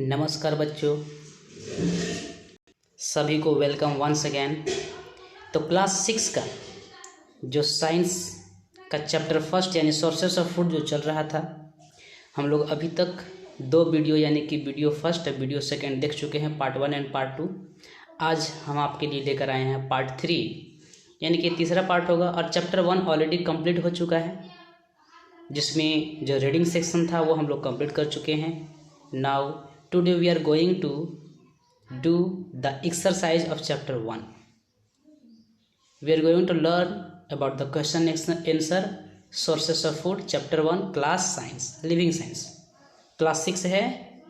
नमस्कार बच्चों, सभी को वेलकम वंस अगेन। तो क्लास 6 का जो साइंस का चैप्टर फर्स्ट यानी सोर्सेस ऑफ फूड जो चल रहा था, हम लोग अभी तक 2 वीडियो यानी कि वीडियो फर्स्ट और वीडियो सेकेंड देख चुके हैं, पार्ट 1 एंड पार्ट 2। आज हम आपके लिए लेकर आए हैं पार्ट 3 यानी कि तीसरा पार्ट होगा। और चैप्टर 1 ऑलरेडी कंप्लीट हो चुका है, जिसमें जो रीडिंग सेक्शन था वो हम लोग कंप्लीट कर चुके हैं। Now today we are going to do the exercise of chapter 1. We are going to learn about the question answer sources of food, chapter 1, class science, living science। Class 6 है,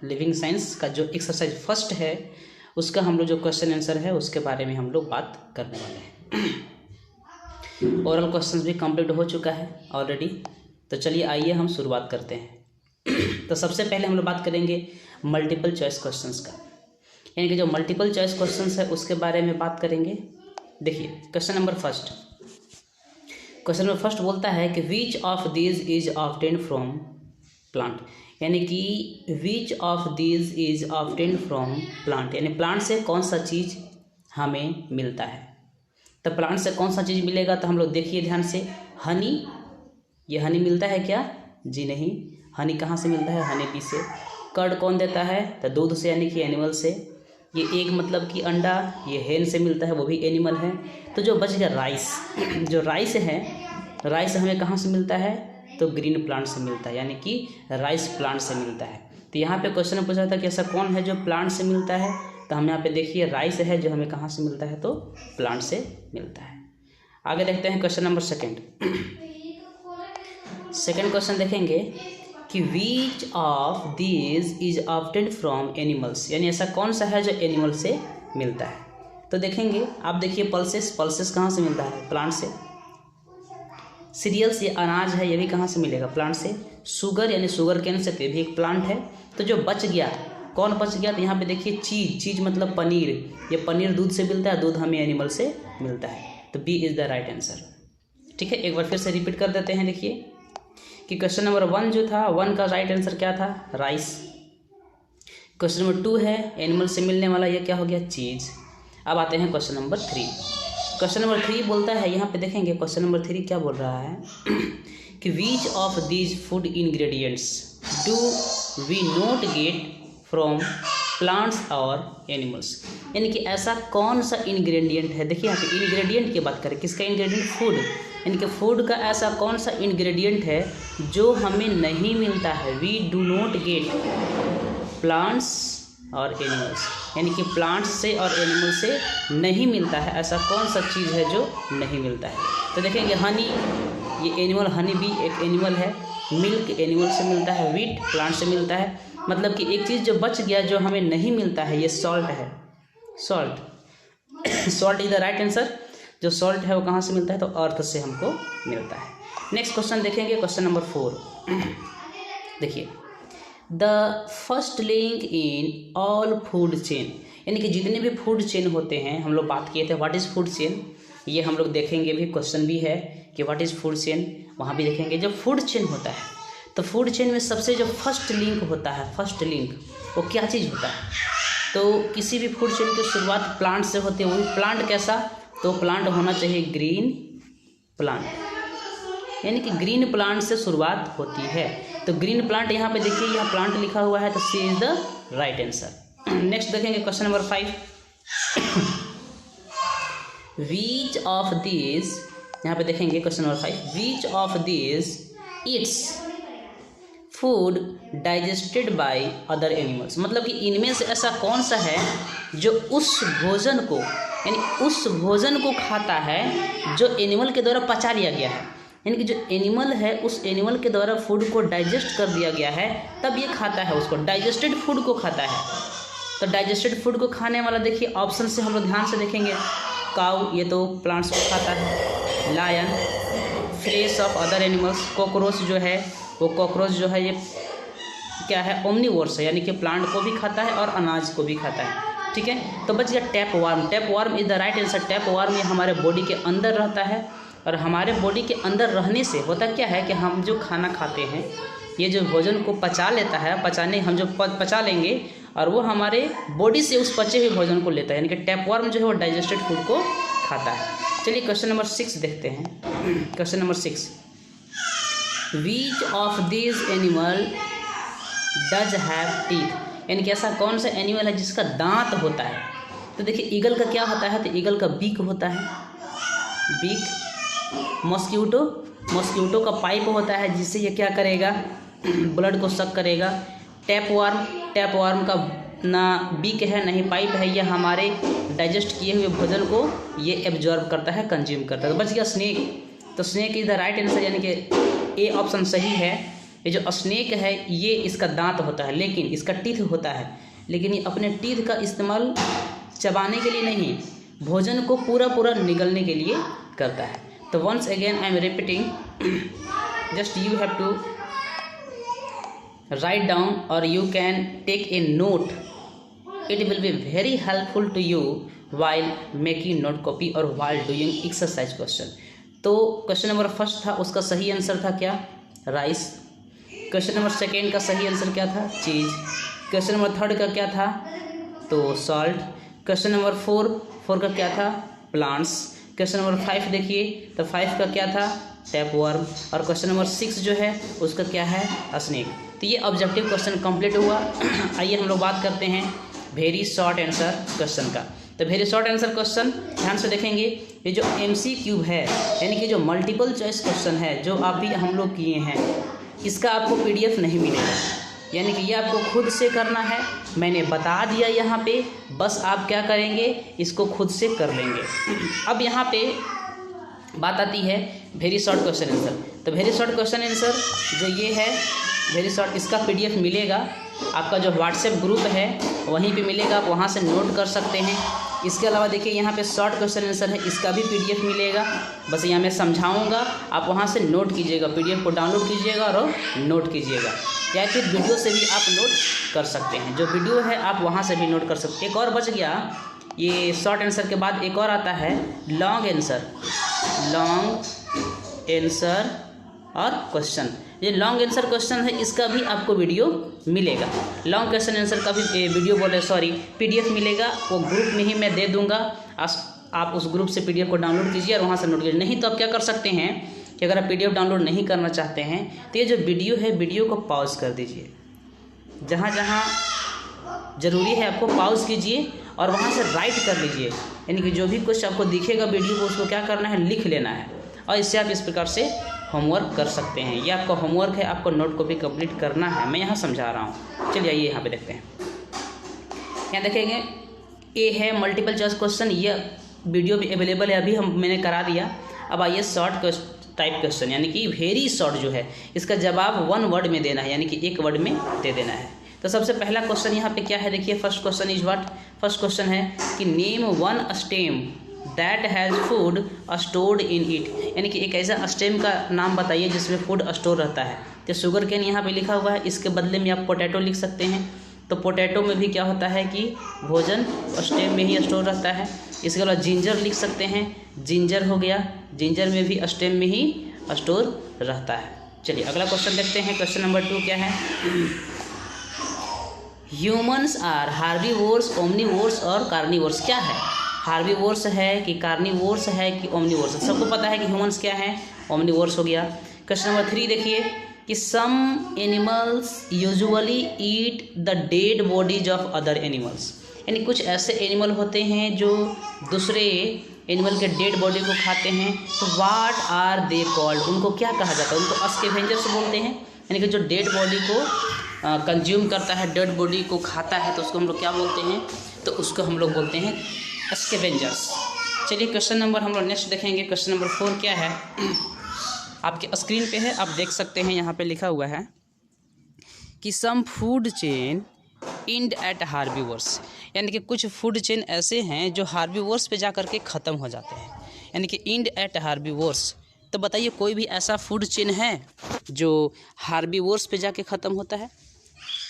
living science का जो exercise first है उसका हम लोग जो question answer है उसके बारे में हम लोग बात करने वाले हैं। ओरल क्वेश्चंस भी कंप्लीट हो चुका है ऑलरेडी। तो चलिए आइए हम शुरुआत करते हैं। तो सबसे पहले हम लोग बात करेंगे मल्टीपल चॉइस क्वेश्चंस का, यानी कि जो मल्टीपल चॉइस क्वेश्चंस है उसके बारे में बात करेंगे। देखिए क्वेश्चन नंबर फर्स्ट बोलता है कि which of these is obtained from plant, यानी कि which of these is obtained from plant, यानी प्लांट से कौन सा चीज़ हमें मिलता है। तो प्लांट से कौन सा चीज़ मिलेगा, तो हम लोग देखिए ध्यान से, हनी। ये हनी मिलता है क्या? जी नहीं। हनी कहाँ से मिलता है? हनी बी से। कर्ड कौन देता है? तो दूध से, यानी कि एनिमल से। ये एक मतलब कि अंडा, ये हेन से मिलता है, वो भी एनिमल है। तो जो बच गया राइस, जो राइस है, राइस हमें कहाँ से मिलता है? तो ग्रीन प्लांट से मिलता है, यानी कि राइस प्लांट से मिलता है। तो यहाँ पे क्वेश्चन में पूछा था कि ऐसा कौन है जो प्लांट से मिलता है, तो हम यहाँ पे देखिए राइस है जो हमें कहाँ से मिलता है, तो प्लांट से मिलता है। आगे देखते हैं क्वेश्चन नंबर सेकेंड क्वेश्चन देखेंगे कि which of these is obtained from animals, यानी ऐसा कौन सा है जो एनिमल से मिलता है। तो देखेंगे, आप देखिए पल्सेस कहाँ से मिलता है? प्लांट से। सीरियल्स, ये अनाज है, ये भी कहाँ से मिलेगा? प्लांट से। शुगर यानी शुगर केन से, ये भी एक प्लांट है। तो जो बच गया, कौन बच गया? तो यहाँ पे देखिए चीज मतलब पनीर, ये पनीर दूध से मिलता है, दूध हमें एनिमल से मिलता है। तो B is the right answer. ठीक है, एक बार फिर से रिपीट कर देते हैं। देखिए कि क्वेश्चन नंबर 1 जो था, 1 का राइट आंसर क्या था? राइस। क्वेश्चन नंबर 2 है एनिमल से मिलने वाला, ये क्या हो गया? चीज। अब आते हैं क्वेश्चन नंबर 3। क्वेश्चन नंबर 3 बोलता है, यहाँ पे देखेंगे क्वेश्चन नंबर 3 क्या बोल रहा है कि which of these food ingredients do we not get from plants और एनिमल्स, यानी कि ऐसा कौन सा इंग्रेडिएंट है। देखिए यहाँ पे इंग्रेडिएंट की बात करें, किसका इंग्रेडिएंट? फूड, यानी कि फूड का ऐसा कौन सा इंग्रेडिएंट है जो हमें नहीं मिलता है। We do not get plants और एनिमल्स, यानी कि प्लांट्स से और एनिमल से नहीं मिलता है। ऐसा कौन सा चीज़ है जो नहीं मिलता है? तो देखेंगे हनी, ये एनिमल, हनी भी एक एनिमल है। मिल्क एनिमल से मिलता है। व्हीट प्लांट से मिलता है। मतलब कि एक चीज़ जो बच गया जो हमें नहीं मिलता है, ये सॉल्ट है। Salt is the right answer. जो सॉल्ट है वो कहाँ से मिलता है? तो अर्थ से हमको मिलता है। नेक्स्ट क्वेश्चन देखेंगे, क्वेश्चन नंबर 4। देखिए, the first link in all food chain, यानी कि जितने भी फूड चेन होते हैं, हम लोग बात किए थे व्हाट इज़ फूड चेन, ये हम लोग देखेंगे भी। क्वेश्चन भी है कि व्हाट इज़ फूड चेन, वहाँ भी देखेंगे। जब फूड चेन होता है तो फूड चेन में सबसे जो फर्स्ट लिंक होता है, फर्स्ट लिंक वो क्या चीज़ होता है? तो किसी भी फूड चेन की शुरुआत प्लांट से होती है। वही प्लांट कैसा? तो प्लांट होना चाहिए ग्रीन प्लांट, यानी कि ग्रीन प्लांट से शुरुआत होती है। तो ग्रीन प्लांट, यहाँ पे देखिए यहाँ प्लांट लिखा हुआ है, तो C is the right answer. Next देखेंगे question number 5। Which of these, यहाँ पे देखेंगे question number 5, which of these its food digested by other animals, मतलब कि इनमें से ऐसा कौन सा है जो उस भोजन को, यानी उस भोजन को खाता है जो एनिमल के द्वारा पचा लिया गया है। यानी कि जो एनिमल है उस एनिमल के द्वारा फूड को डाइजेस्ट कर दिया गया है, तब ये खाता है उसको, डाइजेस्टेड फूड को खाता है। तो डाइजेस्टेड फूड को खाने वाला देखिए ऑप्शन से हम लोग ध्यान से देखेंगे। काऊ, ये तो प्लांट्स को खाता है। Lion, flesh of other animals. Cockroach जो है वो, कॉकरोच जो है ये क्या है? ओमनीवोर्स है, यानी कि प्लांट को भी खाता है और अनाज को भी खाता है। ठीक है, तो बच गया tap warm. Tap warm is the right answer. Tap warm ये हमारे बॉडी के अंदर रहता है, और हमारे बॉडी के अंदर रहने से होता क्या है कि हम जो खाना खाते हैं, ये जो भोजन को पचा लेता है, पचाने हम जो पचा लेंगे और वो हमारे बॉडी से उस पचे हुए भोजन को लेता है, यानी कि टैपवर्म जो है वो डाइजेस्टेड फूड को खाता है। चलिए क्वेश्चन नंबर 6 देखते हैं। Question number 6, which of this animal does have teeth, यानी कि ऐसा कौन सा एनिमल है जिसका दांत होता है। तो देखिए ईगल का क्या होता है, तो ईगल का बीक होता है, बीक। मॉस्क्यूटो का पाइप होता है जिससे ये क्या करेगा, ब्लड को सक करेगा। टैपवर्म का ना बीक है ना ही पाइप है, ये हमारे डाइजेस्ट किए हुए भोजन को ये एब्जॉर्ब करता है, कंज्यूम करता है। तो बच गया स्नेक। तो snake is the right answer, यानी कि ए ऑप्शन सही है। ये जो स्नेक है ये इसका दांत होता है, लेकिन इसका टीथ होता है, लेकिन ये अपने टीथ का इस्तेमाल चबाने के लिए नहीं, भोजन को पूरा निगलने के लिए करता है। तो once again I am repeating, just you have to write down और you can take a note, it will be very helpful to you while making note copy और वाइल डूइंग एक्सरसाइज क्वेश्चन। तो question number first था, उसका सही answer था क्या, rice. Question number second का सही आंसर क्या था, चीज़। क्वेश्चन नंबर थर्ड का क्या था, तो सॉल्ट। क्वेश्चन नंबर फोर का क्या था, प्लांट्स। क्वेश्चन नंबर 5 देखिए, तो 5 का क्या था, टैपवर्म। और क्वेश्चन नंबर 6 जो है उसका क्या है, स्नेक। तो ये ऑब्जेक्टिव क्वेश्चन कंप्लीट हुआ। आइए हम लोग बात करते हैं वेरी शॉर्ट आंसर क्वेश्चन का। तो वेरी शॉर्ट आंसर क्वेश्चन ध्यान से देखेंगे, ये जो MCQ है, यानी कि जो मल्टीपल चॉइस क्वेश्चन है जो आप भी हम लोग किए हैं, इसका आपको PDF नहीं मिलेगा, यानी कि ये आपको खुद से करना है। मैंने बता दिया यहाँ पे, बस आप क्या करेंगे, इसको खुद से कर लेंगे। अब यहाँ पे बात आती है वेरी शॉर्ट क्वेश्चन आंसर। तो वेरी शॉर्ट क्वेश्चन आंसर जो ये है वेरी शॉर्ट, इसका PDF मिलेगा, आपका जो WhatsApp ग्रुप है वहीं पे मिलेगा, आप वहाँ से नोट कर सकते हैं। इसके अलावा देखिए यहाँ पे शॉर्ट क्वेश्चन आंसर है, इसका भी PDF मिलेगा, बस यहाँ मैं समझाऊंगा, आप वहाँ से नोट कीजिएगा, PDF को डाउनलोड कीजिएगा और नोट कीजिएगा, या फिर वीडियो से भी आप नोट कर सकते हैं। जो वीडियो है आप वहाँ से भी नोट कर सकते हैं। एक और बच गया, ये शॉर्ट आंसर के बाद एक और आता है लॉन्ग आंसर और क्वेश्चन। ये लॉन्ग आंसर क्वेश्चन है, इसका भी आपको वीडियो मिलेगा। लॉन्ग क्वेश्चन आंसर का भी वीडियो PDF मिलेगा, वो ग्रुप में ही मैं दे दूंगा। आप उस ग्रुप से PDF को डाउनलोड कीजिए और वहाँ से नोट कीजिए। नहीं तो आप क्या कर सकते हैं कि अगर आप PDF डाउनलोड नहीं करना चाहते हैं तो ये जो वीडियो है, वीडियो को पॉज कर दीजिए, जहाँ जहाँ ज़रूरी है आपको पॉज कीजिए और वहाँ से राइट कर लीजिए, यानी कि जो भी कुछ आपको दिखेगा वीडियो को, उसको क्या करना है, लिख लेना है। और इससे आप इस प्रकार से होमवर्क कर सकते हैं। यह आपका होमवर्क है, आपको नोट कॉपी कंप्लीट करना है, मैं यहाँ समझा रहा हूँ। चलिए आइए यहाँ पे देखते हैं। यहाँ देखेंगे ए है मल्टीपल चॉइस क्वेश्चन, ये वीडियो भी अवेलेबल है, अभी मैंने करा दिया। अब आइए शॉर्ट टाइप क्वेश्चन, यानी कि वेरी शॉर्ट जो है, इसका जवाब 1 वर्ड में देना है, यानी कि 1 वर्ड में दे देना है। तो सबसे पहला क्वेश्चन यहाँ पे क्या है, देखिए first question is what. First question है कि name 1 stem that has food stored in it, यानी कि एक ऐसा स्टेम का नाम बताइए जिसमें फूड स्टोर रहता है। तो शुगर केन यहाँ पे लिखा हुआ है, इसके बदले में आप पोटैटो लिख सकते हैं। तो पोटैटो में भी क्या होता है कि भोजन स्टेम में ही स्टोर रहता है। इसके अलावा जिंजर लिख सकते हैं, जिंजर हो गया, जिंजर में भी स्टेम में ही स्टोर रहता है। चलिए अगला क्वेश्चन देखते हैं। क्वेश्चन नंबर 2 क्या है, ह्यूमन्स आर हार्बीवोर्स, ओमनीवोर्स और कार्निवोर्स। क्या है, हार्बीवोर्स है कि कार्निवोर्स है कि ओमनीवोर्स। सबको पता है कि ह्यूमन्स क्या है, ओमनीवोर्स हो गया। क्वेश्चन नंबर 3 देखिए कि some animals usually eat the dead bodies of other animals, यानी कुछ ऐसे एनिमल होते हैं जो दूसरे एनिमल के डेड बॉडी को खाते हैं। तो व्हाट आर दे कॉल्ड, उनको क्या कहा जाता है, उनको स्कैवेंजर्स बोलते हैं, यानी कि जो डेड बॉडी को कंज्यूम करता है, डेड बॉडी को खाता है, तो उसको हम लोग क्या बोलते हैं, तो उसको हम लोग बोलते हैं स्कैवेंजर्स। चलिए क्वेश्चन नंबर हम लोग नेक्स्ट देखेंगे। क्वेश्चन नंबर 4 क्या है, आपके स्क्रीन पे है, आप देख सकते हैं, यहाँ पे लिखा हुआ है कि some food chain end at herbivores, यानी कि कुछ फूड चेन ऐसे हैं जो हार्बीवोर्स पे जा कर के ख़त्म हो जाते हैं, यानी कि इंड एट हार्बीवोर्स। तो बताइए कोई भी ऐसा फूड चेन है जो हार्बीवोर्स पे जाके ख़त्म होता है?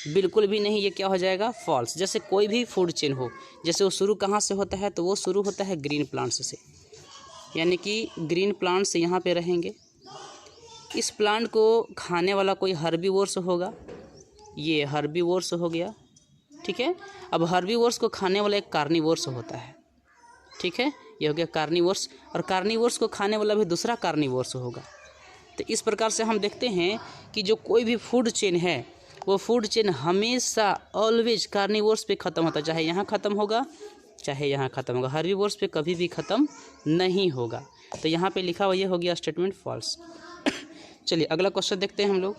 बिल्कुल भी नहीं, ये क्या हो जाएगा, फॉल्स। जैसे कोई भी फूड चेन हो, जैसे वो शुरू कहाँ से होता है, तो वो शुरू होता है ग्रीन प्लांट्स से, यानी कि ग्रीन प्लांट्स यहाँ पे रहेंगे। इस प्लांट को खाने वाला कोई हर्बीवोर्स होगा, ये हर्बीवोर्स हो गया, ठीक है। अब हर्बीवोर्स को खाने वाला एक कार्निवोर्स होता है, ठीक है, ये हो गया कार्निवोर्स, और कार्निवोर्स को खाने वाला भी दूसरा कार्निवोर्स होगा। तो इस प्रकार से हम देखते हैं कि जो कोई भी फूड चेन है वो फूड चेन हमेशा ऑलवेज कार्निवोर्स पे ख़त्म होता है, चाहे यहाँ ख़त्म होगा चाहे यहाँ ख़त्म होगा, हर्बीवोर्स पे कभी भी ख़त्म नहीं होगा। तो यहाँ पे लिखा हुआ ये हो गया स्टेटमेंट फॉल्स। चलिए अगला क्वेश्चन देखते हैं हम लोग।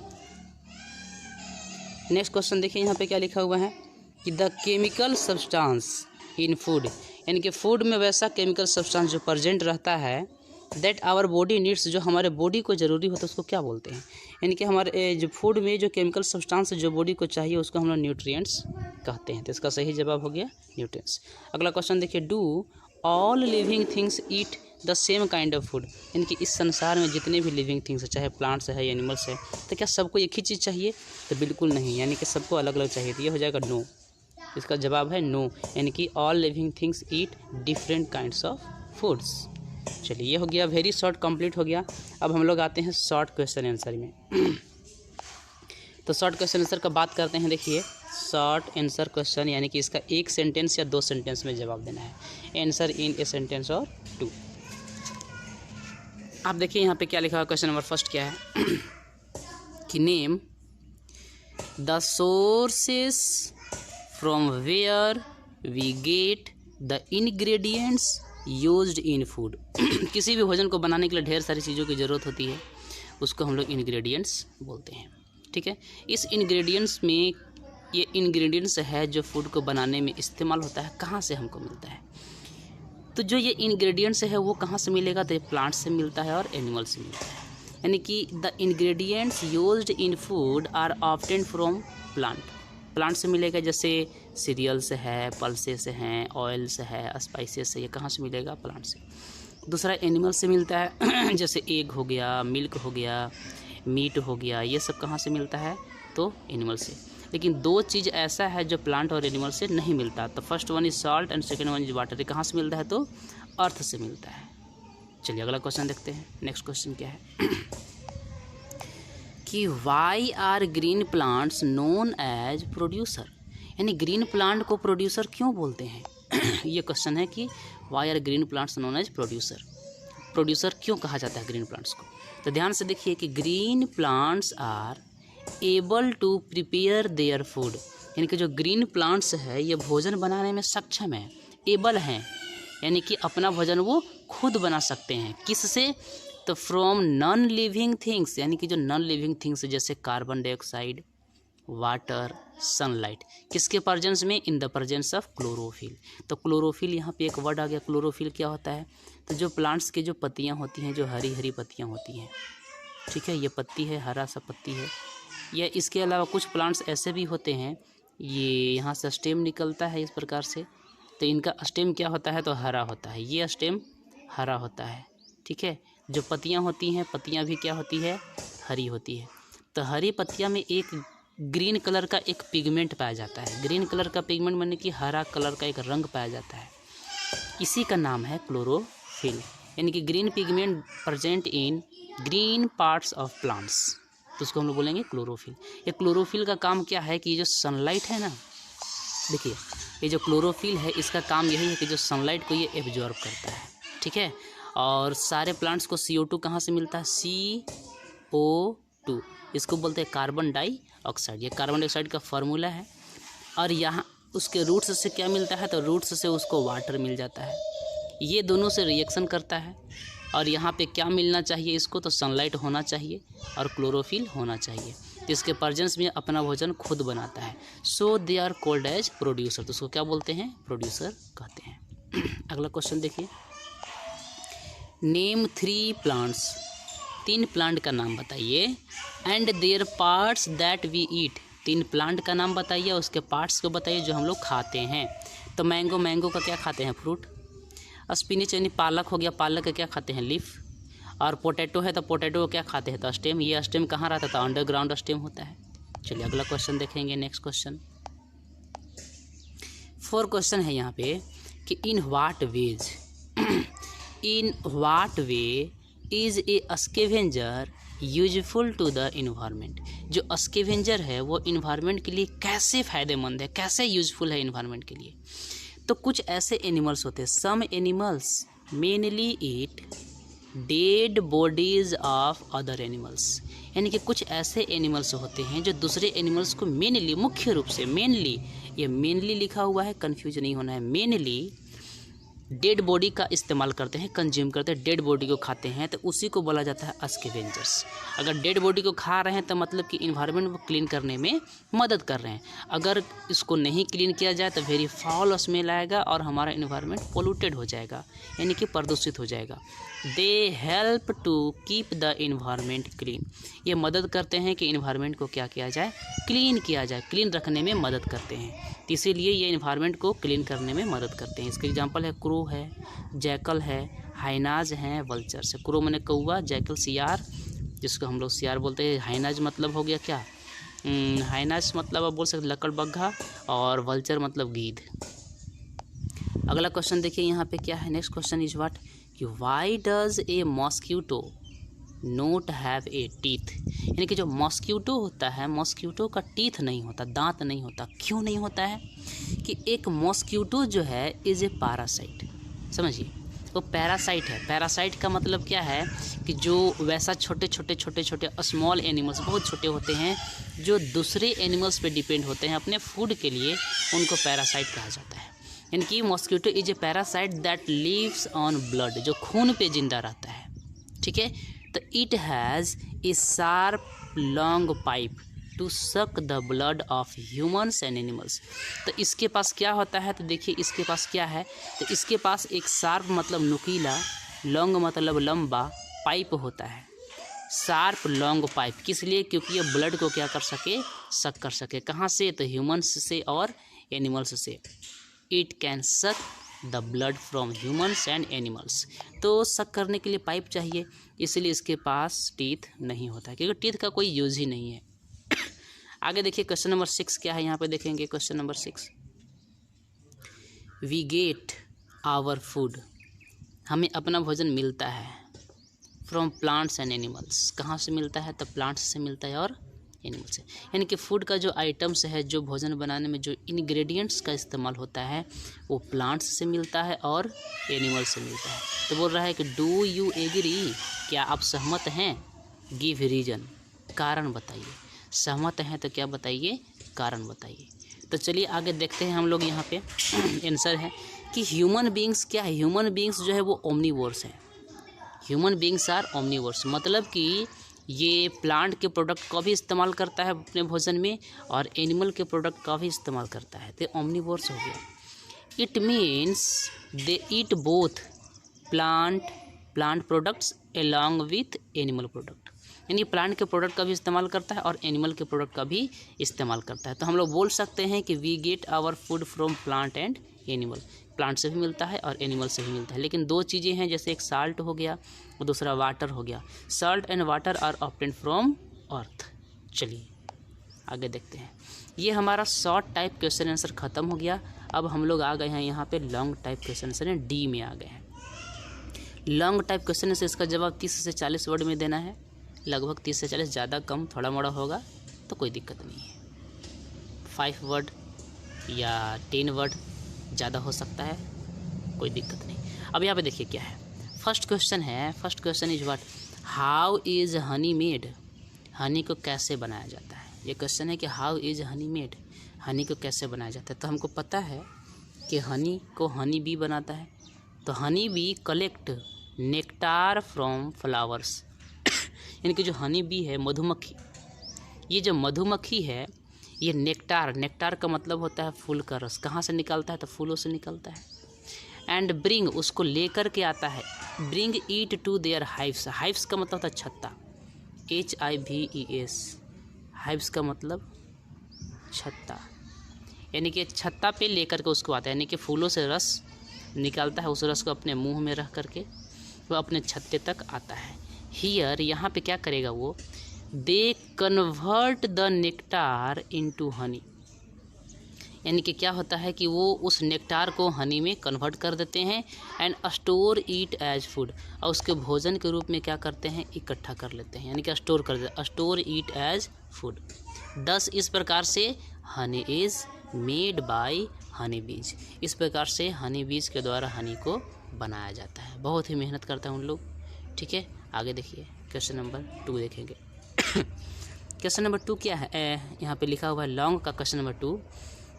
नेक्स्ट क्वेश्चन देखिए यहाँ पे क्या लिखा हुआ है कि the chemical substance in food, यानी कि फूड में वैसा केमिकल सब्सटेंस जो प्रेजेंट रहता है दैट आवर बॉडी नीड्स, जो हमारे बॉडी को ज़रूरी होता है उसको क्या बोलते हैं, यानी कि हमारे जो फूड में जो केमिकल सब्सटेंस जो बॉडी को चाहिए उसको हम लोग न्यूट्रिएंट्स कहते हैं। तो इसका सही जवाब हो गया न्यूट्रिएंट्स। अगला क्वेश्चन देखिए, do all living things eat the same kind of food, यानी कि इस संसार में जितने भी लिविंग थिंग्स है, चाहे प्लांट्स है एनिमल्स है, तो क्या सबको एक ही चीज़ चाहिए? तो बिल्कुल नहीं, यानी कि सबको अलग अलग चाहिए। तो ये हो जाएगा नो, इसका जवाब है नो, यानी कि all living things eat different kinds of foods. चलिए ये हो गया वेरी शॉर्ट, कंप्लीट हो गया। अब हम लोग आते हैं शॉर्ट क्वेश्चन आंसर में। तो शॉर्ट क्वेश्चन आंसर का बात करते हैं। देखिए शॉर्ट आंसर क्वेश्चन, यानी कि इसका एक सेंटेंस या 2 सेंटेंस में जवाब देना है, आंसर इन ए सेंटेंस और 2। आप देखिए यहाँ पे क्या लिखा है, क्वेश्चन नंबर फर्स्ट क्या है कि name the sources from where we get the ingredients used in food. किसी भी भोजन को बनाने के लिए ढेर सारी चीज़ों की ज़रूरत होती है, उसको हम लोग इंग्रेडिएंट्स बोलते हैं, ठीक है। इस इंग्रेडिएंट्स में ये इंग्रेडिएंट्स है जो फूड को बनाने में इस्तेमाल होता है, कहाँ से हमको मिलता है? तो जो ये इंग्रेडिएंट्स है वो कहाँ से मिलेगा? तो ये प्लांट से मिलता है और एनिमल से मिलता है, यानी कि the ingredients used in food are obtained from plant से मिलेगा, जैसे सीरियल्स है, पल्सेस हैं, ऑयल्स है, स्पाइसेस है, ये कहाँ से मिलेगा? प्लांट से। दूसरा एनिमल से मिलता है जैसे एग हो गया, मिल्क हो गया, मीट हो गया, ये सब कहाँ से मिलता है? तो एनिमल से। लेकिन 2 चीज़ ऐसा है जो प्लांट और एनिमल से नहीं मिलता। तो first one is salt and second one is water. ये कहाँ से मिलता है? तो अर्थ से मिलता है। चलिए अगला क्वेश्चन देखते हैं। नेक्स्ट क्वेश्चन क्या है कि why are green plants known as producer, यानी ग्रीन प्लांट को प्रोड्यूसर क्यों बोलते हैं? ये क्वेश्चन है कि why are green plants known as producer क्यों कहा जाता है ग्रीन प्लांट्स को? तो ध्यान से देखिए कि green plants are able to prepare their food, यानी कि जो ग्रीन प्लांट्स है ये भोजन बनाने में सक्षम है, एबल हैं, यानी कि अपना भोजन वो खुद बना सकते हैं। किससे? तो फ्रॉम नॉन लिविंग थिंग्स, यानी कि जो नॉन लिविंग थिंग्स जैसे कार्बन डाइऑक्साइड, वाटर, सनलाइट, किसके प्रेजेंस में? In the presence of chlorophyll. तो क्लोरोफिल यहाँ पे एक वर्ड आ गया। क्लोरोफिल क्या होता है? तो जो प्लांट्स के जो पत्तियाँ होती हैं, जो हरी हरी पत्तियाँ होती हैं, ठीक है, ये पत्ती है, हरा सा पत्ती है। या इसके अलावा कुछ प्लांट्स ऐसे भी होते हैं, ये यहाँ से स्टेम निकलता है इस प्रकार से, तो इनका स्टेम क्या होता है? तो हरा होता है, ये स्टेम हरा होता है, ठीक है। जो पत्तियाँ होती हैं, पत्तियाँ भी क्या होती है? हरी होती है। तो हरी पत्तियाँ में एक ग्रीन कलर का एक पिगमेंट पाया जाता है। ग्रीन कलर का पिगमेंट माने कि हरा कलर का एक रंग पाया जाता है, इसी का नाम है क्लोरोफिल, यानी कि green pigment present in green parts of plants, तो उसको हम लोग बोलेंगे क्लोरोफिल। ये क्लोरोफिल का काम क्या है कि ये जो सनलाइट है ना, देखिए ये जो क्लोरोफिल है इसका काम यही है कि जो सनलाइट को ये एब्जॉर्ब करता है, ठीक है। और सारे प्लांट्स को CO2 कहाँ से मिलता है? CO2, इसको बोलते हैं कार्बन डाइऑक्साइड। ये कार्बन डाइऑक्साइड का फार्मूला है। और यहाँ उसके रूट्स से क्या मिलता है? तो रूट्स से उसको वाटर मिल जाता है। ये दोनों से रिएक्शन करता है। और यहाँ पे क्या मिलना चाहिए इसको? तो सनलाइट होना चाहिए और क्लोरोफिल होना चाहिए। तो इसके प्रेजेंस में अपना भोजन खुद बनाता है। So they are called as producer, तो उसको क्या बोलते हैं? प्रोड्यूसर कहते हैं। अगला क्वेश्चन देखिए, नेम 3 प्लांट्स, 3 प्लांट का नाम बताइए, and their parts that we eat, 3 plant का नाम बताइए, उसके पार्ट्स को बताइए जो हम लोग खाते हैं। तो मैंगो का क्या खाते हैं? फ्रूट। स्पिनिच यानी पालक हो गया, पालक का क्या खाते हैं? लीफ। और पोटैटो है तो पोटैटो को क्या खाते हैं? तो स्टेम। ये स्टेम कहाँ रहता था? अंडरग्राउंड स्टेम होता है। चलिए अगला क्वेश्चन देखेंगे। नेक्स्ट क्वेश्चन 4 क्वेश्चन है यहाँ पे कि in what way is a scavenger useful to the environment, जो स्कैवेंजर है वो इन्वायरमेंट के लिए कैसे फ़ायदेमंद है, कैसे यूजफुल है इन्वायरमेंट के लिए। तो कुछ ऐसे एनिमल्स होते हैं, some animals mainly eat dead bodies of other animals, यानी कि कुछ ऐसे एनिमल्स होते हैं जो दूसरे एनिमल्स को मेनली, मुख्य रूप से, मेनली, ये मेनली लिखा हुआ है, कन्फ्यूज नहीं होना है, मेनली डेड बॉडी का इस्तेमाल करते हैं, कंज्यूम करते हैं, डेड बॉडी को खाते हैं, तो उसी को बोला जाता है स्कैवेंजर्स। अगर डेड बॉडी को खा रहे हैं तो मतलब कि इन्वायरमेंट को क्लीन करने में मदद कर रहे हैं। अगर इसको नहीं क्लीन किया जाए तो वेरी फाउल स्मेल आएगा और हमारा इन्वायरमेंट पोल्यूटेड हो जाएगा, यानी कि प्रदूषित हो जाएगा। They help to keep the environment clean, ये मदद करते हैं कि इन्वायरमेंट को क्या किया जाए, क्लीन किया जाए, क्लीन रखने में मदद करते हैं। तो इसीलिए ये इन्वायरमेंट को क्लीन करने में मदद करते हैं। इसके एग्जांपल है क्रो है, जैकल है, हाइनाज हैं, वल्चर्स है। क्रो माने कौवा, जैकल सियार, जिसको हम लोग सियार बोलते हैं। हाइनाज मतलब हो गया क्या, हाइनाज मतलब आप बोल सकते लकड़बग्घा, और वल्चर मतलब गीध। अगला क्वेश्चन देखिए यहाँ पे क्या है। नेक्स्ट क्वेश्चन इज व्हाट, कि why does a mosquito note have a teeth, यानी कि जो मॉस्क्यूटो होता है, मॉस्क्यूटो का टीथ नहीं होता, दांत नहीं होता। क्यों नहीं होता है, कि एक मॉस्क्यूटो जो है इज़ ए पैरासाइट, समझिए, वो पैरासाइट है। पैरासाइट का मतलब क्या है, कि जो वैसा छोटे छोटे स्मॉल एनिमल्स, बहुत छोटे होते हैं, जो दूसरे एनिमल्स पे डिपेंड होते हैं अपने फूड के लिए, उनको पैरासाइट कहा जाता है। यानी कि mosquito is a parasite that lives on blood, जो खून पे जिंदा रहता है, ठीक है। तो it has a sharp long pipe to suck the blood of humans and animals. तो इसके पास क्या होता है, तो देखिए इसके पास क्या है, तो इसके पास एक शार्प मतलब नुकीला, लॉन्ग मतलब लंबा पाइप होता है। शार्प लॉन्ग पाइप किस लिए, क्योंकि ये ब्लड को क्या कर सके, सक कर सके। कहाँ से, तो ह्यूमन्स से और एनिमल्स से। इट कैन सक the blood from humans and animals. तो सक करने के लिए पाइप चाहिए, इसलिए इसके पास टीथ नहीं होता है, क्योंकि टीथ का कोई यूज ही नहीं है। आगे देखिए क्वेश्चन नंबर 6 क्या है, यहाँ पे देखेंगे question number 6। We get our food, हमें अपना भोजन मिलता है, फ्रॉम प्लांट्स एंड एनिमल्स, कहाँ से मिलता है, तो प्लांट्स से मिलता है और एनिमल से। यानी कि फूड का जो आइटम्स है, जो भोजन बनाने में जो इंग्रेडिएंट्स का इस्तेमाल होता है, वो प्लांट्स से मिलता है और एनिमल से मिलता है। तो बोल रहा है कि डू यू एग्री, क्या आप सहमत हैं, गिव रीजन, कारण बताइए। सहमत हैं तो क्या बताइए, कारण बताइए। तो चलिए आगे देखते हैं हम लोग। यहाँ पे आंसर है कि ह्यूमन बींग्स क्या है, ह्यूमन बींग्स जो है वो ओमनीवोर्स है। ह्यूमन बींग्स आर ओमनीवोर्स, मतलब कि ये प्लांट के प्रोडक्ट का भी इस्तेमाल करता है अपने भोजन में, और एनिमल के प्रोडक्ट का भी इस्तेमाल करता है, तो ओमनीवोर्स हो गया। It means they eat both plant products along with animal product, यानी प्लांट के प्रोडक्ट का भी इस्तेमाल करता है और एनिमल के प्रोडक्ट का भी इस्तेमाल करता है। तो हम लोग बोल सकते हैं कि we get our food from plant and animal, plant से भी मिलता है और एनिमल से भी मिलता है। लेकिन दो चीज़ें हैं, जैसे एक साल्ट हो गया और दूसरा वाटर हो गया। Salt and water are obtained from earth. चलिए आगे देखते हैं। ये हमारा शॉर्ट टाइप क्वेश्चन आंसर ख़त्म हो गया। अब हम लोग आ गए हैं यहाँ पे लॉन्ग टाइप क्वेश्चन आंसर है, डी में आ गए हैं। लॉन्ग टाइप क्वेश्चन आंसर, इसका जवाब 30 से 40 वर्ड में देना है, लगभग 30 से 40, ज़्यादा कम थोड़ा मोड़ा होगा तो कोई दिक्कत नहीं है। 5 वर्ड या 10 वर्ड ज़्यादा हो सकता है, कोई दिक्कत नहीं। अब यहाँ पे देखिए क्या है। फर्स्ट क्वेश्चन है, first question is what, how is Honey made, Honey को कैसे बनाया जाता है। ये क्वेश्चन है कि how is Honey made, Honey को कैसे बनाया जाता है। तो हमको पता है कि हनी को हनी बी बनाता है। तो honey bee collect nectar from flowers, यानी कि जो हनी बी है, मधुमक्खी, ये जो मधुमक्खी है, ये नेक्टार का मतलब होता है फूल का रस, कहाँ से निकलता है, तो फूलों से निकलता है। एंड ब्रिंग, उसको लेकर के आता है, bring it to their hives, hives का मतलब होता है छत्ता, HIVES, हाइव्स का मतलब छत्ता, यानी कि छत्ता पे लेकर के उसको आता है, यानी कि फूलों से रस निकालता है, उस रस को अपने मुंह में रख करके वो अपने छत्ते तक आता है। हियर, यहाँ पे क्या करेगा वो, they convert the nectar into Honey, यानी कि क्या होता है कि वो उस नेक्टार को हनी में कन्वर्ट कर देते हैं and store it as food, और उसके भोजन के रूप में क्या करते हैं, इकट्ठा कर लेते हैं, यानी कि स्टोर कर देते हैं, स्टोर इट एज फूड। 10 इस प्रकार से Honey is made by Honey बीज, इस प्रकार से हनी बीज के द्वारा हनी को बनाया जाता है। बहुत ही मेहनत करते हैं उन लोग। ठीक है, आगे देखिए क्वेश्चन नंबर 2 देखेंगे। क्वेश्चन नंबर 2 क्या है, यहाँ पे लिखा हुआ है लॉन्ग का क्वेश्चन नंबर 2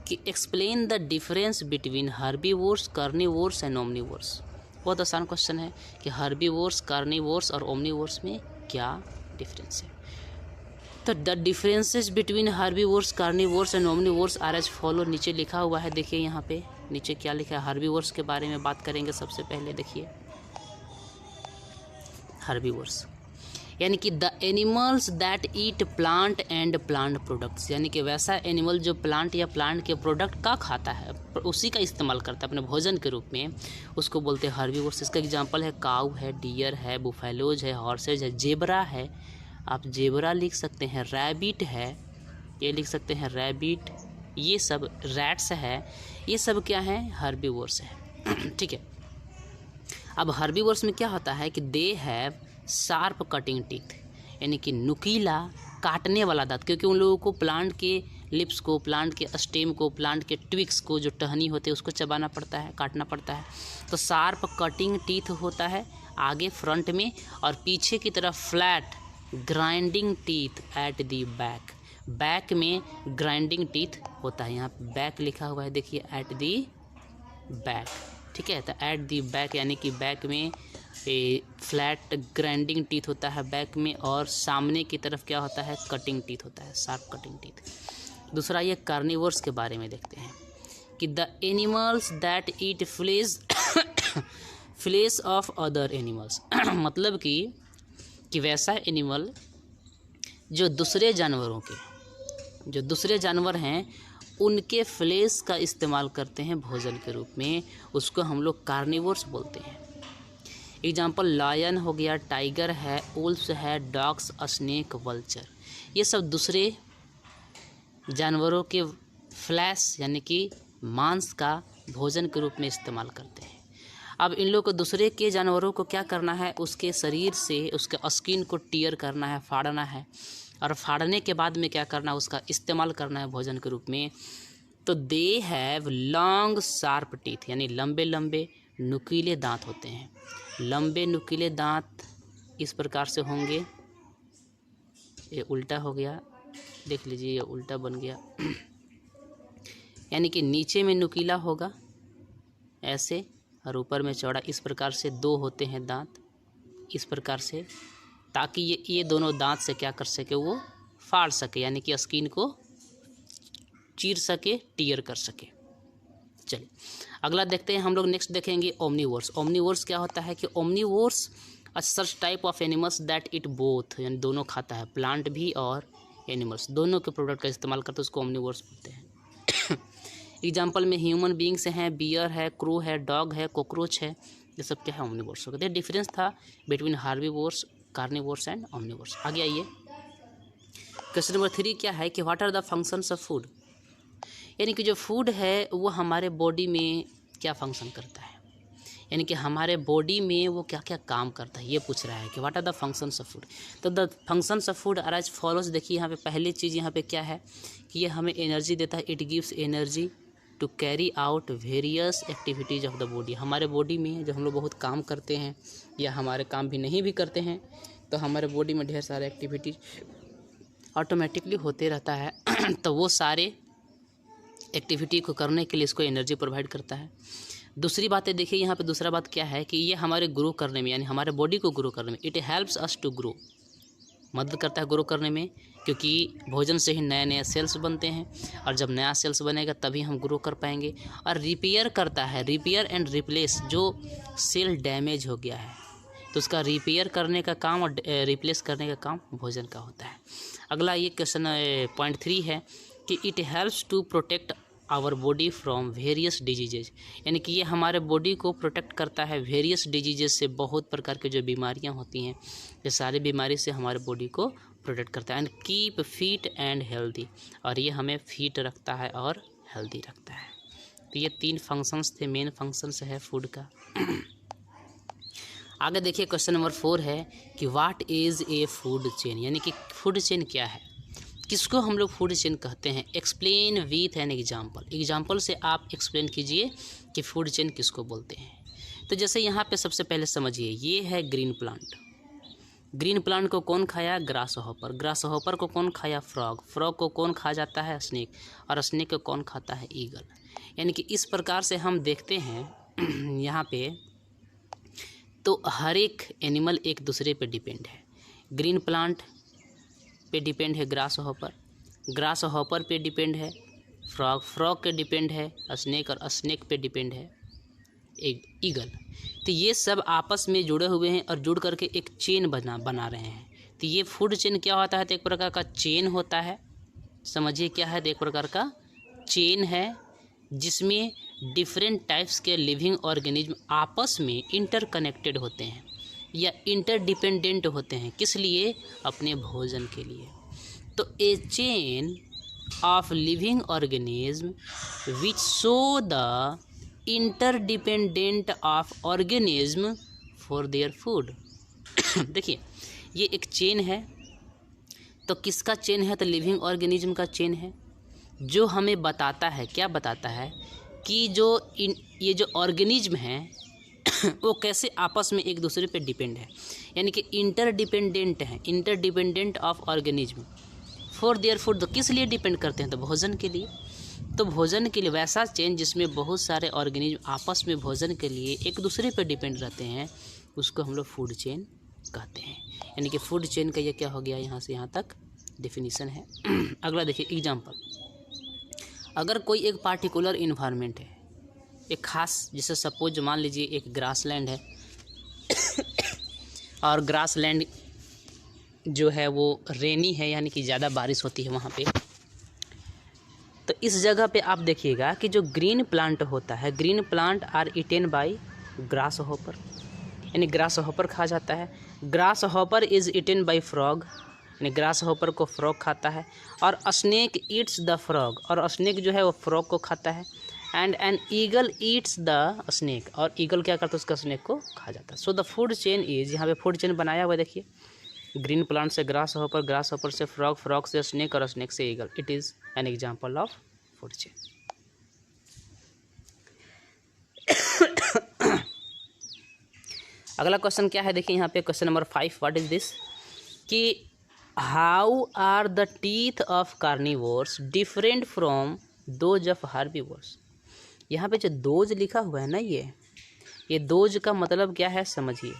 कि explain the difference between herbivores, carnivores and omnivores. बहुत आसान क्वेश्चन है कि हर्बीवोर्स, कार्निवोर्स और ओमनीवोर्स में क्या डिफरेंस है। तो the differences between herbivores, carnivores and omnivores are as follow, नीचे लिखा हुआ है। देखिए यहाँ पे नीचे क्या लिखा है, हर्बीवोर्स के बारे में बात करेंगे सबसे पहले। देखिए हर्बीवोर्स यानी कि the animals that eat plant and plant products, यानी कि वैसा एनिमल जो प्लांट या प्लांट के प्रोडक्ट का खाता है, उसी का इस्तेमाल करता है अपने भोजन के रूप में, उसको बोलते हैं हर्बीवोर्स। इसका एग्जांपल है काऊ है, डियर है, बुफेलोज है, हॉर्सेज है, जेबरा है, आप जेबरा लिख सकते हैं, रैबिट है, ये लिख सकते हैं रैबिट, ये सब रैट्स है, ये सब क्या है, हर्बीवोर्स है। ठीक है, अब हर्बीवोर्स में क्या होता है कि they have sharp cutting teeth, यानी कि नुकीला काटने वाला दांत, क्योंकि उन लोगों को प्लांट के लिप्स को, प्लांट के स्टेम को, प्लांट के ट्विक्स को, जो टहनी होते हैं उसको चबाना पड़ता है, काटना पड़ता है। तो शार्प कटिंग टीथ होता है आगे फ्रंट में, और पीछे की तरफ flat grinding teeth at the back, back में ग्राइंडिंग टीथ होता है। यहाँ बैक लिखा हुआ है, देखिए एट दी बैक। ठीक है, तो एट दी बैक यानी कि बैक में फ्लैट ग्राइंडिंग टीथ होता है बैक में, और सामने की तरफ क्या होता है, कटिंग टीथ होता है, शार्प कटिंग टीथ। दूसरा ये कार्निवोर्स के बारे में देखते हैं कि the animals that eat flesh flesh of other animals मतलब कि वैसा एनिमल जो दूसरे जानवरों के, जो दूसरे जानवर हैं उनके फ्लेश का इस्तेमाल करते हैं भोजन के रूप में, उसको हम लोग कार्निवोर्स बोलते हैं। एग्जाम्पल लायन हो गया, टाइगर है, वुल्फ्स है, डॉग्स, स्नेक, वल्चर, ये सब दूसरे जानवरों के फ्लैश यानी कि मांस का भोजन के रूप में इस्तेमाल करते हैं। अब इन लोगों को दूसरे के जानवरों को क्या करना है, उसके शरीर से उसके स्किन को टीयर करना है, फाड़ना है, और फाड़ने के बाद में क्या करना है, उसका इस्तेमाल करना है भोजन के रूप में। तो they have long sharp teeth, यानी लंबे लंबे नुकीले दांत होते हैं। लंबे नुकीले दांत इस प्रकार से होंगे, ये उल्टा हो गया, देख लीजिए ये उल्टा बन गया यानी कि नीचे में नुकीला होगा ऐसे, और ऊपर में चौड़ा, इस प्रकार से 2 होते हैं दांत इस प्रकार से, ताकि ये दोनों दांत से क्या कर सके, वो फाड़ सके, यानी कि स्किन को चीर सके, टीयर कर सके। चलिए अगला देखते हैं हम लोग, नेक्स्ट देखेंगे ओमनीवोर्स। ओमनीवोर्स क्या होता है कि omnivores a such type of animals that it both, यानी दोनों खाता है, प्लांट भी और एनिमल्स, दोनों के प्रोडक्ट का इस्तेमाल करते हैं, उसको ओमनीवोर्स बोलते हैं। एग्जाम्पल में ह्यूमन बींग्स हैं, बियर है, क्रो है, डॉग है, कॉकरोच है, ये सब क्या है, ओमनीवोर्स होते हैं। डिफरेंस था between herbivores, carnivores and omnivores. आगे आइए, क्वेश्चन नंबर 3 क्या है कि what are the functions of food, यानी कि जो फूड है वो हमारे बॉडी में क्या फंक्शन करता है, यानी कि हमारे बॉडी में वो क्या क्या काम करता है, ये पूछ रहा है कि what are the functions of food. तो the functions of food are as follows. देखिए यहाँ पे पहली चीज़ यहाँ पे क्या है कि ये हमें एनर्जी देता है, it gives energy to carry out various activities of the body. हमारे बॉडी में जब हम लोग बहुत काम करते हैं या हमारे काम भी नहीं भी करते हैं, तो हमारे बॉडी में ढेर सारे एक्टिविटीज ऑटोमेटिकली होते रहता है तो वो सारे एक्टिविटी को करने के लिए इसको एनर्जी प्रोवाइड करता है। दूसरी बात है, देखिए यहाँ पे दूसरा बात क्या है कि ये हमारे ग्रो करने में, यानी हमारे बॉडी को ग्रो करने में, it helps us to grow, मदद करता है ग्रो करने में, क्योंकि भोजन से ही नए नए सेल्स बनते हैं, और जब नया सेल्स बनेगा तभी हम ग्रो कर पाएंगे। और रिपेयर करता है, रिपेयर एंड रिप्लेस, जो सेल डैमेज हो गया है तो उसका रिपेयर करने का काम और रिप्लेस करने का काम भोजन का होता है। अगला ये क्वेश्चन पॉइंट 3 है कि it helps to protect our body from various diseases, यानी कि ये हमारे बॉडी को प्रोटेक्ट करता है वेरियस डिजीजेज से, बहुत प्रकार के जो बीमारियां होती हैं, ये सारी बीमारी से हमारे बॉडी को प्रोटेक्ट करता है। And keep fit and healthy, और ये हमें फिट रखता है और हेल्दी रखता है। तो ये 3 फंक्शंस थे, मेन फंक्शंस है फूड का। आगे देखिए क्वेश्चन नंबर 4 है कि what is a food chain, यानी कि फूड चेन क्या है, किसको हम लोग फूड चेन कहते हैं। Explain with an example, example से आप एक्सप्लेन कीजिए कि फूड चेन किसको बोलते हैं। तो जैसे यहाँ पे सबसे पहले समझिए, ये है ग्रीन प्लांट। ग्रीन प्लांट को कौन खाया, ग्रास हॉपर। ग्रास हॉपर को कौन खाया, फ्रॉग। फ्रॉग को कौन खा जाता है, स्नेक। और स्नेक को कौन खाता है, ईगल। यानी कि इस प्रकार से हम देखते हैं यहाँ पे, तो हर एक एनिमल एक दूसरे पे डिपेंड है। ग्रीन प्लांट पे डिपेंड है ग्रास हॉपर, ग्रास हॉपर पे डिपेंड है फ्रॉग, फ्रॉग पे डिपेंड है स्नेक, और स्नेक पे डिपेंड है एक ईगल। तो ये सब आपस में जुड़े हुए हैं और जुड़ करके एक चेन बना रहे हैं। तो ये फूड चेन क्या होता है, तो एक प्रकार का चेन होता है। समझिए क्या है, तो एक प्रकार का चेन है जिसमें डिफरेंट टाइप्स के लिविंग ऑर्गेनिज्म आपस में इंटरकनेक्टेड होते हैं या इंटरडिपेंडेंट होते हैं। किस लिए, अपने भोजन के लिए। तो a chain of living organism which show the interdependent of organism for their food. देखिए ये एक चेन है, तो किसका चेन है, तो लिविंग ऑर्गेनिज्म का चेन है, जो हमें बताता है, क्या बताता है कि ये जो ऑर्गेनिज्म हैं वो कैसे आपस में एक दूसरे पे डिपेंड है, यानी कि इंटरडिपेंडेंट है, interdependent of organism for their food. तो किस लिए डिपेंड करते हैं, तो भोजन के लिए। तो भोजन के लिए वैसा चेन जिसमें बहुत सारे ऑर्गेनिज्म आपस में भोजन के लिए एक दूसरे पे डिपेंड रहते हैं, उसको हम लोग फूड चेन कहते हैं। यानी कि फूड चेन का ये क्या हो गया, यहाँ से यहाँ तक डेफिनेशन है। अगला देखिए एग्जाम्पल, अगर कोई एक पार्टिकुलर इन्वायरमेंट है, एक खास, जैसे सपोज मान लीजिए एक ग्रासलैंड है और ग्रासलैंड जो है वो रेनी है, यानी कि ज़्यादा बारिश होती है वहाँ पे। तो इस जगह पे आप देखिएगा कि जो ग्रीन प्लांट होता है, green plant are eaten by grasshopper, यानी ग्रास हॉपर खा जाता है। Grasshopper is eaten by frog, यानी ग्रास हॉपर को फ्रॉग खाता है। और स्नेक ईट्स द फ्रॉग, और स्नेक जो है वो फ्रॉग को खाता है। And an eagle eats the snake, और ईगल क्या करता है, उसका स्नेक को खा जाता है। So the food chain is, यहाँ पे फूड चेन बनाया हुआ है देखिए, ग्रीन प्लांट से ग्रास हॉपर, ग्रास हॉपर से फ्रॉग, फ्रॉग से स्नेक, और स्नेक से eagle. It is an example of food chain. अगला क्वेश्चन क्या है, देखिए यहाँ पे question number 5, what is this, कि how are the teeth of carnivores different from those of herbivores. यहाँ पे जो दोज लिखा हुआ है ना, ये दोज का मतलब क्या है समझिए।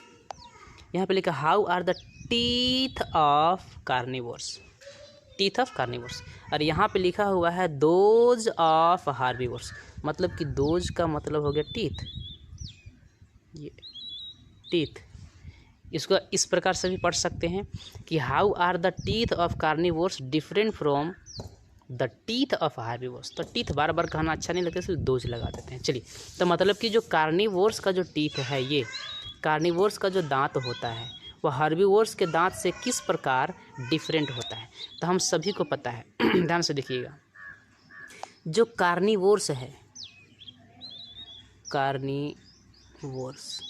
यहाँ पे लिखा how are the teeth of carnivores, teeth of carnivores, और यहाँ पे लिखा हुआ है दोज ऑफ हार्बीवोर्स, मतलब कि दोज का मतलब हो गया टीथ, ये टीथ। इसको इस प्रकार से भी पढ़ सकते हैं कि how are the teeth of carnivores different from the teeth of herbivores. तो टीथ बार बार कहना अच्छा नहीं लगता, इसलिए दोज लगा देते हैं। चलिए, तो मतलब कि जो कार्निवोर्स का जो टीथ है, ये कार्निवोर्स का जो दांत होता है वो हार्बीवोर्स के दांत से किस प्रकार डिफरेंट होता है, तो हम सभी को पता है। ध्यान से देखिएगा, जो कार्निवोर्स है, कार्निवोर्स,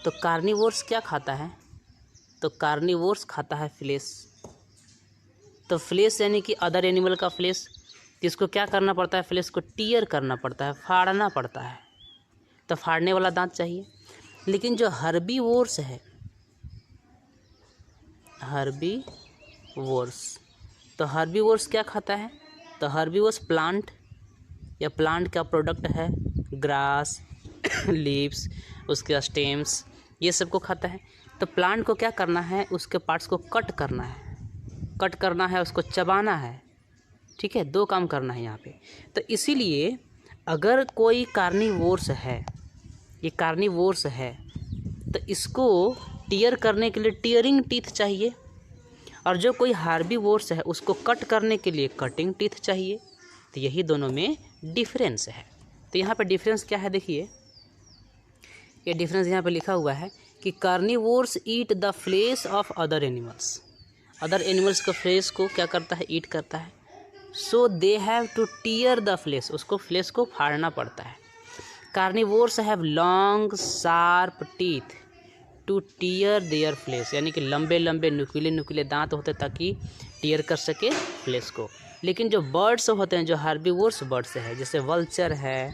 तो कार्निवोर्स क्या खाता है, तो कार्निवोर्स खाता है फ्लेश। तो फ्लेश यानी कि अदर एनिमल का फ्लेश, जिसको क्या करना पड़ता है, फ्लेश को टीयर करना पड़ता है, फाड़ना पड़ता है, तो फाड़ने वाला दांत चाहिए। लेकिन जो हर्बीवोर्स है, हर्बीवोर्स, तो हर्बीवोर्स क्या खाता है, तो हर्बीवोर्स प्लांट या प्लांट का प्रोडक्ट है, ग्रास, लीव्स, उसके स्टेम्स, ये सब को खाता है। तो प्लांट को क्या करना है, उसके पार्ट्स को कट करना है, उसको चबाना है, ठीक है, 2 काम करना है यहाँ पे। तो इसीलिए अगर कोई कार्निवोर्स है, ये कार्निवोर्स है, तो इसको टीयर करने के लिए टीयरिंग टीथ चाहिए, और जो कोई हार्बीवोर्स है उसको कट करने के लिए कटिंग टीथ चाहिए। तो यही दोनों में डिफरेंस है। तो यहाँ पे डिफरेंस क्या है, देखिए ये डिफरेंस यहाँ पे लिखा हुआ है कि carnivores eat the flesh of other animals, other animals का फ्लेश को क्या करता है, ईट करता है। So they have to tear the flesh, उसको फ्लेश को फाड़ना पड़ता है। Carnivores have long sharp teeth to tear their flesh, यानी कि लंबे लंबे नुकीले नुकीले दांत होते ताकि टीयर कर सके फ्लेश को। लेकिन जो बर्ड्स होते हैं, जो हार्बीवोर्स बर्ड्स है, जैसे वल्चर है,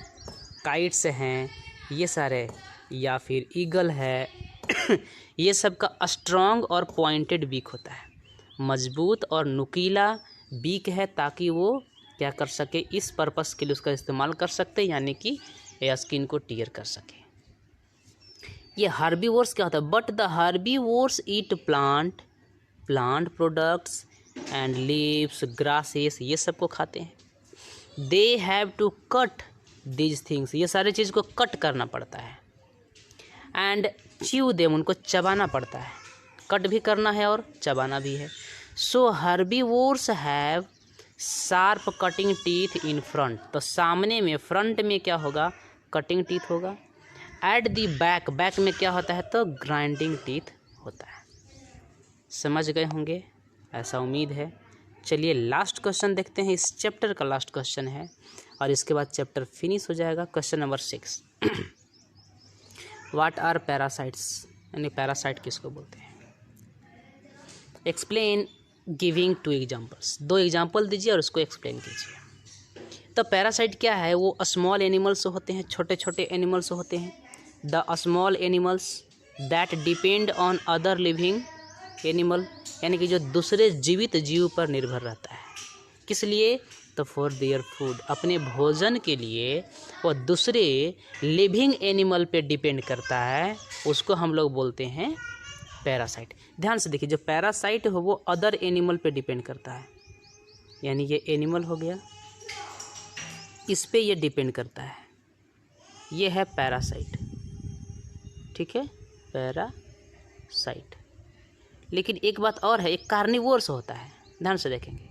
काइट्स हैं, ये सारे, या फिर ईगल है ये सब का स्ट्रॉन्ग और पॉइंटेड बीक होता है, मजबूत और नुकीला बीक है, ताकि वो क्या कर सके, इस पर्पस के लिए उसका इस्तेमाल कर सकते हैं, यानी कि स्किन को टीयर कर सके। ये हार्बीवोर्स क्या होता है? But the herbivores eat plant products and leaves, grasses, ये सब को खाते हैं। They have to cut these things, ये सारे चीज़ को कट करना पड़ता है। एंड च्यू देम, उनको चबाना पड़ता है, कट भी करना है और चबाना भी है। So herbivores have sharp cutting teeth in front, तो सामने में, फ्रंट में क्या होगा? कटिंग टीथ होगा। एट दी बैक, बैक में क्या होता है? तो ग्राइंडिंग टीथ होता है। समझ गए होंगे, ऐसा उम्मीद है। चलिए लास्ट क्वेश्चन देखते हैं, इस चैप्टर का लास्ट क्वेश्चन है और इसके बाद चैप्टर फिनिश हो जाएगा। Question number 6, what are parasites, यानी पैरासाइट किसको बोलते हैं? एक्सप्लेन गिविंग 2 एग्जाम्पल्स, 2 एग्जाम्पल दीजिए और उसको एक्सप्लेन कीजिए। तो पैरासाइट क्या है? वो स्मॉल एनिमल्स होते हैं, छोटे छोटे एनिमल्स होते हैं। The small animals that depend on other living animal, यानी कि जो दूसरे जीवित जीव पर निर्भर रहता है। किस लिए? तो फॉर देयर फूड, अपने भोजन के लिए वो दूसरे लिविंग एनिमल पे डिपेंड करता है, उसको हम लोग बोलते हैं पैरासाइट। ध्यान से देखिए, जो पैरासाइट हो वो अदर एनिमल पे डिपेंड करता है, यानी ये एनिमल हो गया, इस पे ये डिपेंड करता है, ये है पैरासाइट, ठीक है, पैरासाइट। लेकिन एक बात और है, एक कार्निवोर्स होता है, ध्यान से देखेंगे,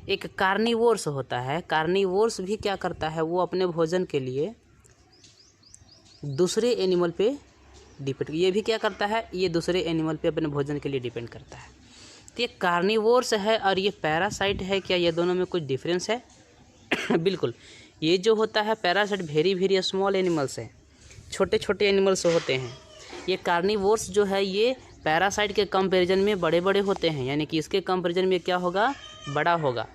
एक कार्निवोर्स होता है। कार्निवोर्स भी क्या करता है? वो अपने भोजन के लिए दूसरे एनिमल पे डिपेंड, ये भी क्या करता है? ये दूसरे एनिमल पे अपने भोजन के लिए डिपेंड करता है। तो ये कार्निवोर्स है और ये पैरासाइट है, क्या ये दोनों में कुछ डिफरेंस है? बिल्कुल। ये जो होता है पैरासाइट वेरी स्मॉल एनिमल्स है, छोटे छोटे एनिमल्स होते हैं। ये कार्निवोर्स जो है ये पैरासाइट के कंपैरिजन में बड़े बड़े होते हैं, यानी कि इसके कंपैरिजन में क्या होगा? बड़ा होगा,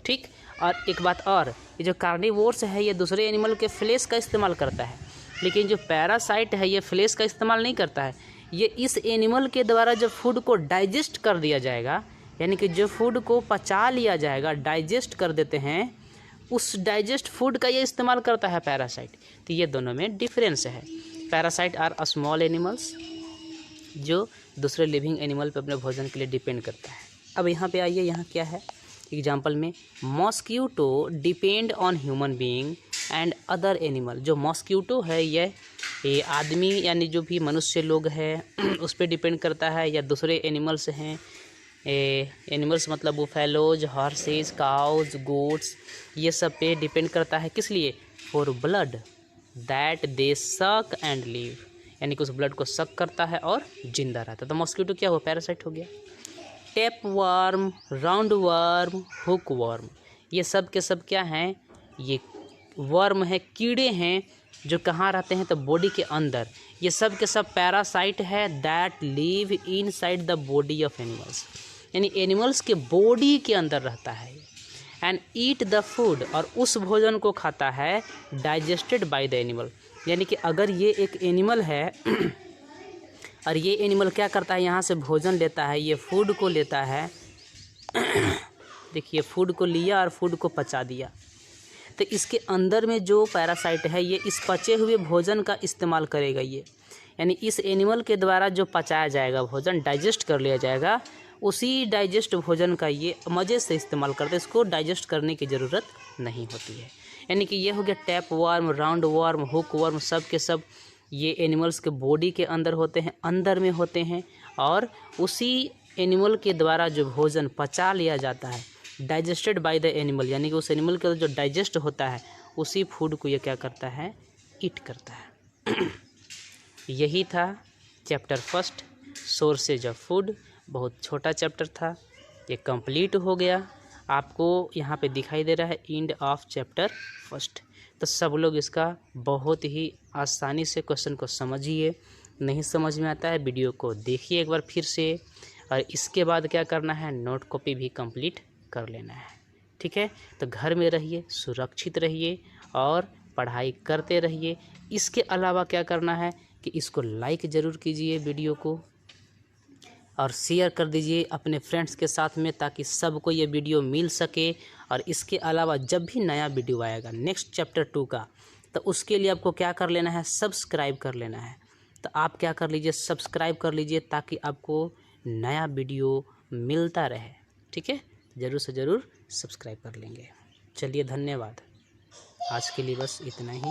ठीक। और एक बात और, ये जो कार्निवोर्स है ये दूसरे एनिमल के फ्लेश का इस्तेमाल करता है, लेकिन जो पैरासाइट है ये फ्लेश का इस्तेमाल नहीं करता है। ये इस एनिमल के द्वारा जब फूड को डाइजेस्ट कर दिया जाएगा, यानी कि जो फूड को पचा लिया जाएगा, डाइजेस्ट कर देते हैं, उस डाइजेस्ट फूड का ये इस्तेमाल करता है पैरासाइट। तो ये दोनों में डिफरेंस है। पैरासाइट आर स्मॉल एनिमल्स जो दूसरे लिविंग एनिमल पे अपने भोजन के लिए डिपेंड करता है। अब यहाँ पे आइए, यहाँ क्या है एग्जाम्पल में? Mosquito depend on human being and other animal. जो मॉस्क्यूटो है ये आदमी यानी जो भी मनुष्य लोग हैं उस पर डिपेंड करता है, या दूसरे एनिमल्स हैं, एनिमल्स मतलब बुफेलोज, हॉर्सेस, काउज, गोट्स, ये सब पे डिपेंड करता है। किस लिए? फॉर ब्लड दैट दे सक एंड लिव, यानी कि उस ब्लड को सक करता है और जिंदा रहता है। तो मॉस्क्यूटो क्या हुआ? पैरासाइट हो गया। Tape worm, round worm, hook worm, ये सब के सब क्या हैं? ये वर्म है, कीड़े हैं जो कहाँ रहते हैं? तो बॉडी के अंदर। ये सब के सब पैरासाइट है that live inside the body of animals, यानी एनिमल्स के बॉडी के अंदर रहता है। एंड ईट द फूड, और उस भोजन को खाता है डाइजेस्टेड बाय द एनिमल, यानी कि अगर ये एक एनिमल है और ये एनिमल क्या करता है? यहाँ से भोजन लेता है, ये फूड को लेता है देखिए फूड को लिया और फूड को पचा दिया, तो इसके अंदर में जो पैरासाइट है ये इस पचे हुए भोजन का इस्तेमाल करेगा। ये यानी इस एनिमल के द्वारा जो पचाया जाएगा भोजन, डाइजेस्ट कर लिया जाएगा, उसी डाइजेस्ट भोजन का ये मज़े से इस्तेमाल करते हैं, इसको डाइजेस्ट करने की ज़रूरत नहीं होती है। यानी कि ये हो गया tap worm, round worm, hook worm, सब के सब ये एनिमल्स के बॉडी के अंदर होते हैं, अंदर में होते हैं, और उसी एनिमल के द्वारा जो भोजन पचा लिया जाता है, डाइजेस्टेड बाय द एनिमल, यानी कि उस एनिमल का जो डाइजेस्ट होता है उसी फूड को ये क्या करता है? ईट करता है। यही था chapter first, sources of food. बहुत छोटा चैप्टर था, ये कंप्लीट हो गया। आपको यहाँ पे दिखाई दे रहा है एंड ऑफ चैप्टर फर्स्ट। तो सब लोग इसका बहुत ही आसानी से क्वेश्चन को समझिए, नहीं समझ में आता है वीडियो को देखिए एक बार फिर से, और इसके बाद क्या करना है, नोट कॉपी भी कंप्लीट कर लेना है। ठीक है, तो घर में रहिए, सुरक्षित रहिए और पढ़ाई करते रहिए। इसके अलावा क्या करना है कि इसको लाइक ज़रूर कीजिए वीडियो को, और शेयर कर दीजिए अपने फ्रेंड्स के साथ में, ताकि सबको ये वीडियो मिल सके। और इसके अलावा जब भी नया वीडियो आएगा नेक्स्ट चैप्टर 2 का, तो उसके लिए आपको क्या कर लेना है, सब्सक्राइब कर लेना है। तो आप क्या कर लीजिए, सब्सक्राइब कर लीजिए, ताकि आपको नया वीडियो मिलता रहे। ठीक है, ज़रूर से ज़रूर सब्सक्राइब कर लेंगे। चलिए धन्यवाद, आज के लिए बस इतना ही।